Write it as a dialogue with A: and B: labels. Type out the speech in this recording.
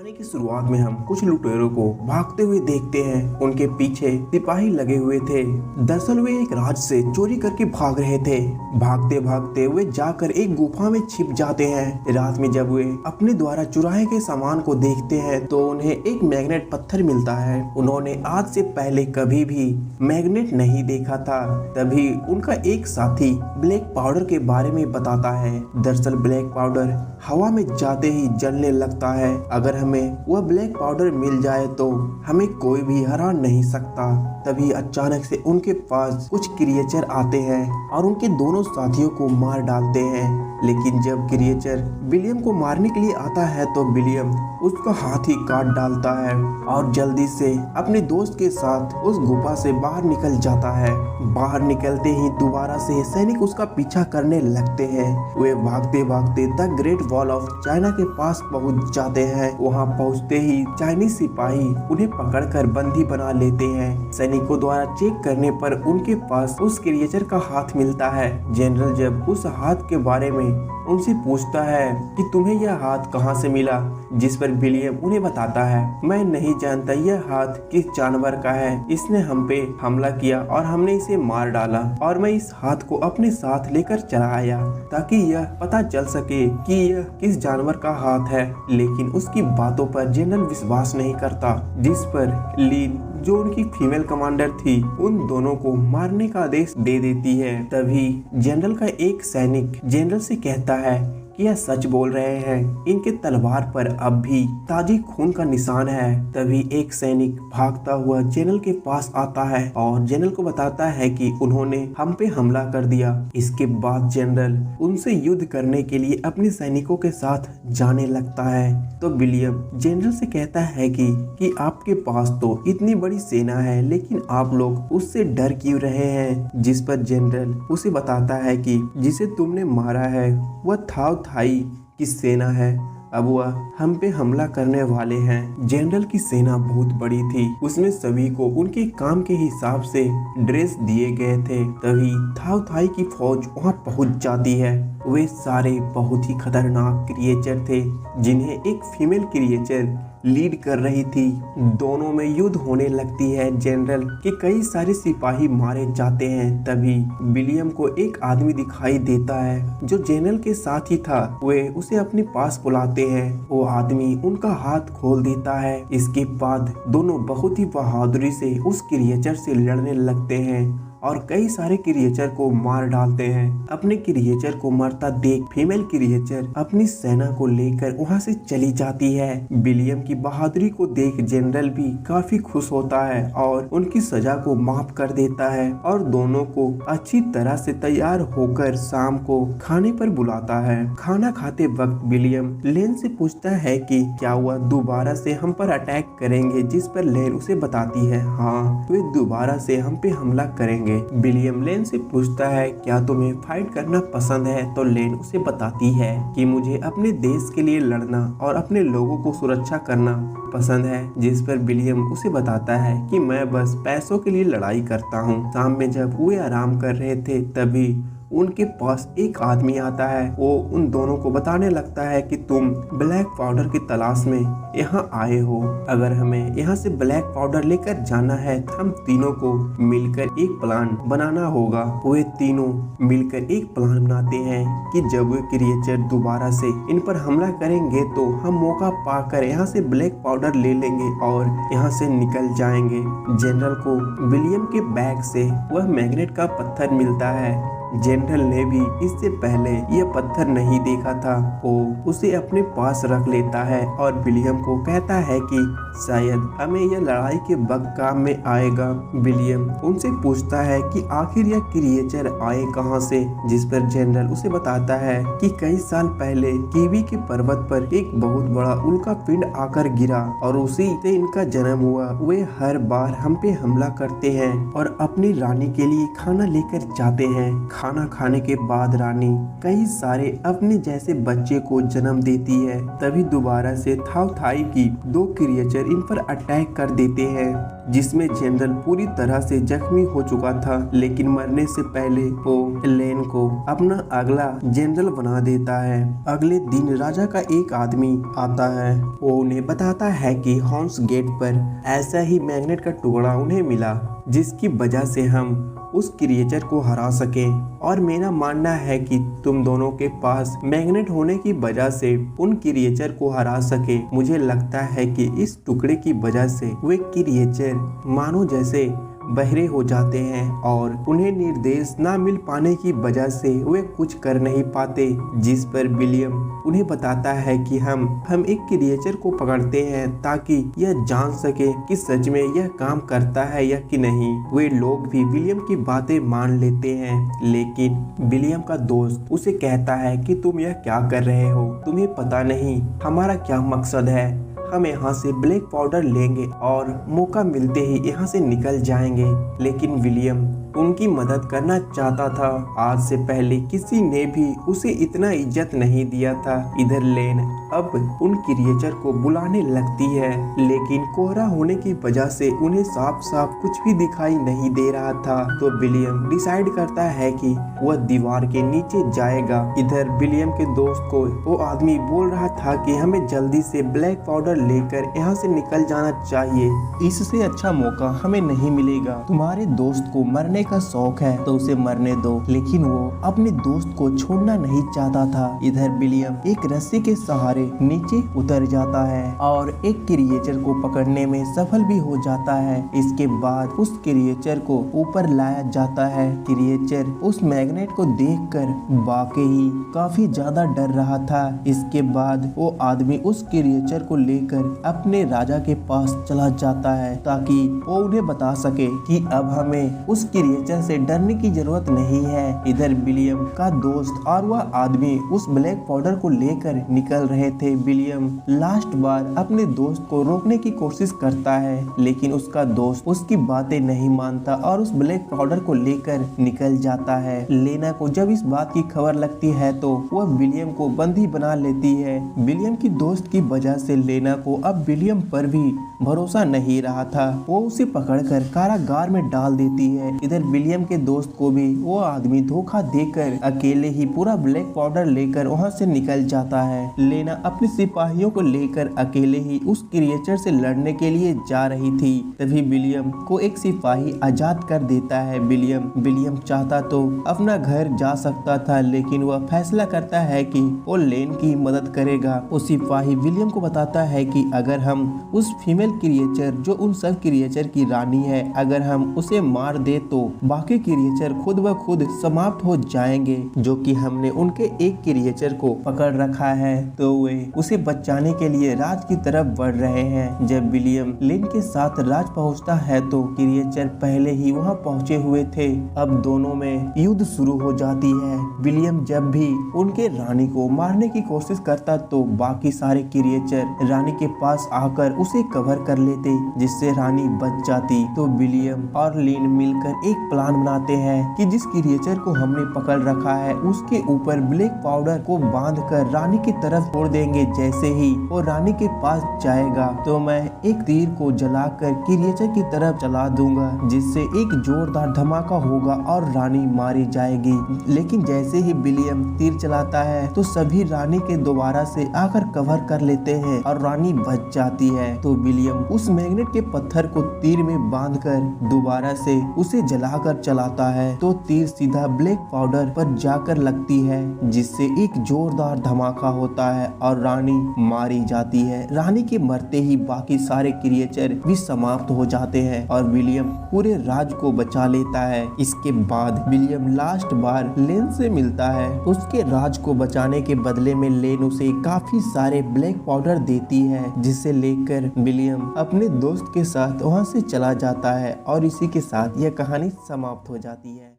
A: कहानी की शुरुआत में हम कुछ लुटेरों को भागते हुए देखते हैं। उनके पीछे सिपाही लगे हुए थे। दरअसल वे एक राज से चोरी करके भाग रहे थे। भागते भागते वे जाकर एक गुफा में छिप जाते हैं। रात में जब वे अपने द्वारा चुराए गए सामान को देखते हैं तो उन्हें एक मैग्नेट पत्थर मिलता है। उन्होंने आज से पहले कभी भी मैग्नेट नहीं देखा था। तभी उनका एक साथी ब्लैक पाउडर के बारे में बताता है। दरअसल ब्लैक पाउडर हवा में जाते ही जलने लगता है। अगर हमें वह ब्लैक पाउडर मिल जाए तो हमें कोई भी हरा नहीं सकता। तभी अचानक से उनके पास कुछ क्रिएचर आते हैं और उनके दोनों साथियों को मार डालते हैं। लेकिन जब क्रिएचर विलियम को मारने के लिए आता है तो विलियम उसका हाथ ही काट डालता है और जल्दी से अपने दोस्त के साथ उस गुफा से बाहर निकल जाता है। बाहर निकलते ही दोबारा से सैनिक उसका पीछा करने लगते हैं। वे भागते भागते the great wall of China के पास पहुंच जाते हैं। वहां पहुंचते ही चाइनीज सिपाही उन्हें पकड़कर बंदी बना लेते हैं। सैनिकों द्वारा चेक करने पर उनके पास उस क्रिएचर का हाथ मिलता है। जनरल जब उस हाथ के बारे में उनसे पूछता है कि तुम्हें यह हाथ कहां से मिला, जिस पर विलियम उन्हें बताता है मैं नहीं जानता यह हाथ किस जानवर का है। इसने हम पे हमला किया और हमने इसे मार डाला और मैं इस हाथ को अपने साथ लेकर चला आया ताकि यह पता चल सके कि यह किस जानवर का हाथ है। लेकिन उसकी बातों पर जनरल विश्वास नहीं करता, जिस पर लीन जो उनकी फीमेल कमांडर थी उन दोनों को मारने का आदेश दे देती है। तभी जनरल का एक सैनिक जनरल से कहता है कि यह सच बोल रहे हैं, इनके तलवार पर अब भी ताजी खून का निशान है। तभी एक सैनिक भागता हुआ जनरल के पास आता है और जनरल को बताता है कि उन्होंने हम पे हमला कर दिया। इसके बाद जनरल उनसे युद्ध करने के लिए अपने सैनिकों के साथ जाने लगता है। तो विलियम जनरल से कहता है कि आपके पास तो इतनी बड़ी सेना है, लेकिन आप लोग उससे डर क्यों रहे हैं। जिस पर जनरल उसे बताता है कि जिसे तुमने मारा है वह थाई की सेना है, अब वह हम पे हमला करने वाले हैं। जनरल की सेना बहुत बड़ी थी, उसमें सभी को उनके काम के हिसाब से ड्रेस दिए गए थे। तभी थाई की फौज वहां पहुंच जाती है। वे सारे बहुत ही खतरनाक क्रिएचर थे जिन्हें एक फीमेल क्रिएचर लीड कर रही थी। दोनों में युद्ध होने लगती है। जनरल के कई सारे सिपाही मारे जाते हैं। तभी विलियम को एक आदमी दिखाई देता है जो जनरल के साथ ही था। वे उसे अपने पास बुलाते हैं। वो आदमी उनका हाथ खोल देता है। इसके बाद दोनों बहुत ही बहादुरी से उस क्रिएचर से लड़ने लगते हैं और कई सारे क्रिएचर को मार डालते हैं। अपने क्रिएचर को मरता देख फीमेल क्रिएचर अपनी सेना को लेकर वहां से चली जाती है। विलियम की बहादुरी को देख जनरल भी काफी खुश होता है और उनकी सजा को माफ कर देता है और दोनों को अच्छी तरह से तैयार होकर शाम को खाने पर बुलाता है। खाना खाते वक्त विलियम लेन से पूछता है कि क्या वह दोबारा से हम पर अटैक करेंगे, जिस पर लेन उसे बताती है हाँ, वे दोबारा से हम पे हमला करेंगे। विलियम लेन से पूछता है क्या तुम्हें फाइट करना पसंद है, तो लेन उसे बताती है कि मुझे अपने देश के लिए लड़ना और अपने लोगों को सुरक्षा करना पसंद है। जिस पर विलियम उसे बताता है कि मैं बस पैसों के लिए लड़ाई करता हूँ। शाम में जब वे आराम कर रहे थे तभी उनके पास एक आदमी आता है। वो उन दोनों को बताने लगता है कि तुम ब्लैक पाउडर की तलाश में यहाँ आए हो। अगर हमें यहाँ से ब्लैक पाउडर लेकर जाना है तो हम तीनों को मिलकर एक प्लान बनाना होगा। वे तीनों मिलकर एक प्लान बनाते हैं कि जब वे क्रिएचर दोबारा से इन पर हमला करेंगे तो हम मौका पाकर यहाँ से ब्लैक पाउडर ले लेंगे और यहाँ से निकल जाएंगे। जनरल को विलियम के बैग से वह मैग्नेट का पत्थर मिलता है। जनरल ने भी इससे पहले यह पत्थर नहीं देखा था। वो उसे अपने पास रख लेता है और विलियम को कहता है कि शायद हमें यह लड़ाई के वक्त काम में आएगा। विलियम उनसे पूछता है कि आखिर यह क्रिएचर आए कहां से, जिस पर जनरल उसे बताता है कि कई साल पहले कीवी के पर्वत पर एक बहुत बड़ा उल्का पिंड आकर गिरा और उसी से इनका जन्म हुआ। वे हर बार हम पे हमला करते हैं और अपनी रानी के लिए खाना लेकर जाते हैं। खाना खाने के बाद रानी कई सारे अपने जैसे बच्चे को जन्म देती है। तभी दोबारा से थाव थाई की 2 क्रिएचर इन पर अटैक कर देते हैं, जिसमें जनरल पूरी तरह से जख्मी हो चुका था, लेकिन मरने से पहले वो लेन को अपना अगला जनरल बना देता है। अगले दिन राजा का एक आदमी आता है। वो उन्हें बताता है कि हॉर्न्स गेट पर ऐसा ही मैग्नेट का टुकड़ा उन्हें मिला, जिसकी वजह से हम उस क्रिएचर को हरा सके। और मेरा मानना है कि तुम दोनों के पास मैग्नेट होने की वजह से उन क्रिएचर को हरा सके। मुझे लगता है कि इस टुकड़े की वजह से वे क्रिएचर मानो जैसे बहरे हो जाते हैं और उन्हें निर्देश ना मिल पाने की वजह से वे कुछ कर नहीं पाते। जिस पर विलियम उन्हें बताता है कि हम एक क्रिएचर को पकड़ते हैं ताकि यह जान सके कि सच में यह काम करता है या कि नहीं। वे लोग भी विलियम की बातें मान लेते हैं, लेकिन विलियम का दोस्त उसे कहता है कि तुम यह क्या कर रहे हो, तुम्हें पता नहीं हमारा क्या मकसद है। हम यहाँ से ब्लैक पाउडर लेंगे और मौका मिलते ही यहाँ से निकल जाएंगे। लेकिन विलियम उनकी मदद करना चाहता था। आज से पहले किसी ने भी उसे इतना इज्जत नहीं दिया था। इधर लेन अब उन क्रिएचर को बुलाने लगती है, लेकिन कोहरा होने की वजह से उन्हें साफ साफ कुछ भी दिखाई नहीं दे रहा था। तो विलियम डिसाइड करता है कि वह दीवार के नीचे जाएगा। इधर विलियम के दोस्त को वो आदमी बोल रहा था कि हमें जल्दी से ब्लैक पाउडर लेकर यहाँ से निकल जाना चाहिए, इससे अच्छा मौका हमें नहीं मिलेगा। तुम्हारे दोस्त को मरने का शौक है तो उसे मरने दो। लेकिन वो अपने दोस्त को छोड़ना नहीं चाहता था। इधर विलियम एक रस्सी के सहारे नीचे उतर जाता है और एक क्रिएचर को पकड़ने में सफल भी हो जाता है। इसके बाद उस क्रिएचर को ऊपर लाया जाता है। क्रिएचर उस मैग्नेट को देखकर वाकई काफी ज्यादा डर रहा था। इसके बाद वो आदमी उस क्रिएचर को लेकर अपने राजा के पास चला जाता है ताकि वो उन्हें बता सके कि अब हमें उस क्रिएचर से डरने की जरूरत नहीं है। इधर विलियम का दोस्त और वह आदमी उस ब्लैक पाउडर को लेकर निकल रहे थे। विलियम लास्ट बार अपने दोस्त को रोकने की कोशिश करता है, लेकिन उसका दोस्त उसकी बातें नहीं मानता और उस ब्लैक पाउडर को लेकर निकल जाता है। लेना को जब इस बात की खबर लगती है तो वह विलियम को बंदी बना लेती है। विलियम की दोस्त की वजह से लेना को अब विलियम पर भी भरोसा नहीं रहा था। वो उसे पकड़कर कारागार में डाल देती है। इधर विलियम के दोस्त को भी वो आदमी धोखा देकर अकेले ही पूरा ब्लैक पाउडर लेकर वहाँ से निकल जाता है। लेना अपने सिपाहियों को लेकर अकेले ही उस क्रिएचर से लड़ने के लिए जा रही थी। तभी विलियम को एक सिपाही आजाद कर देता है। विलियम चाहता तो अपना घर जा सकता था, लेकिन वह फैसला करता है कि वो लेन की मदद करेगा। वो सिपाही विलियम को बताता है कि अगर हम उस फीमेल क्रिएचर जो उन सब क्रिएचर की रानी है, अगर हम उसे मार दे तो बाकी क्रिएचर खुद ब खुद समाप्त हो जाएंगे, जो कि हमने उनके एक क्रिएचर को पकड़ रखा है। तो वे उसे बचाने के लिए राज की तरफ बढ़ रहे हैं। जब विलियम लिन के साथ राज पहुंचता है तो क्रिएचर पहले ही वहां पहुंचे हुए थे। अब दोनों में युद्ध शुरू हो जाती है। विलियम जब भी उनके रानी को मारने की कोशिश करता तो बाकी सारे क्रिएचर रानी के पास आकर उसे कवर कर लेते, जिससे रानी बच जाती। तो विलियम और लिन मिलकर एक प्लान बनाते हैं कि जिस क्रिएचर को हमने पकड़ रखा है उसके ऊपर ब्लैक पाउडर को बांधकर रानी की तरफ छोड़ देंगे। जैसे ही वो रानी के पास जाएगा तो मैं एक तीर को जलाकर क्रिएचर की तरफ चला दूंगा, जिससे एक जोरदार धमाका होगा और रानी मारी जाएगी। लेकिन जैसे ही विलियम तीर चलाता है तो सभी रानी के दोबारा से आकर कवर कर लेते हैं और रानी बच जाती है। तो विलियम उस मैग्नेट के पत्थर को तीर में बांधकर दोबारा से उसे जलाकर चलाता है तो तीर सीधा ब्लैक पाउडर पर जाकर लगती है, जिससे एक जोरदार धमाका होता है और रानी मारी जाती है। रानी के मरते ही बाकी सारे क्रिएचर भी समाप्त हो जाते हैं और विलियम पूरे राज को बचा लेता है। इसके बाद विलियम लास्ट बार लेन से मिलता है। उसके राज को बचाने के बदले में लेन उसे काफी सारे ब्लैक पाउडर देती है, जिसे लेकर विलियम अपने दोस्त के साथ वहां से चला जाता है और इसी के साथ यह कहानी समाप्त हो जाती है।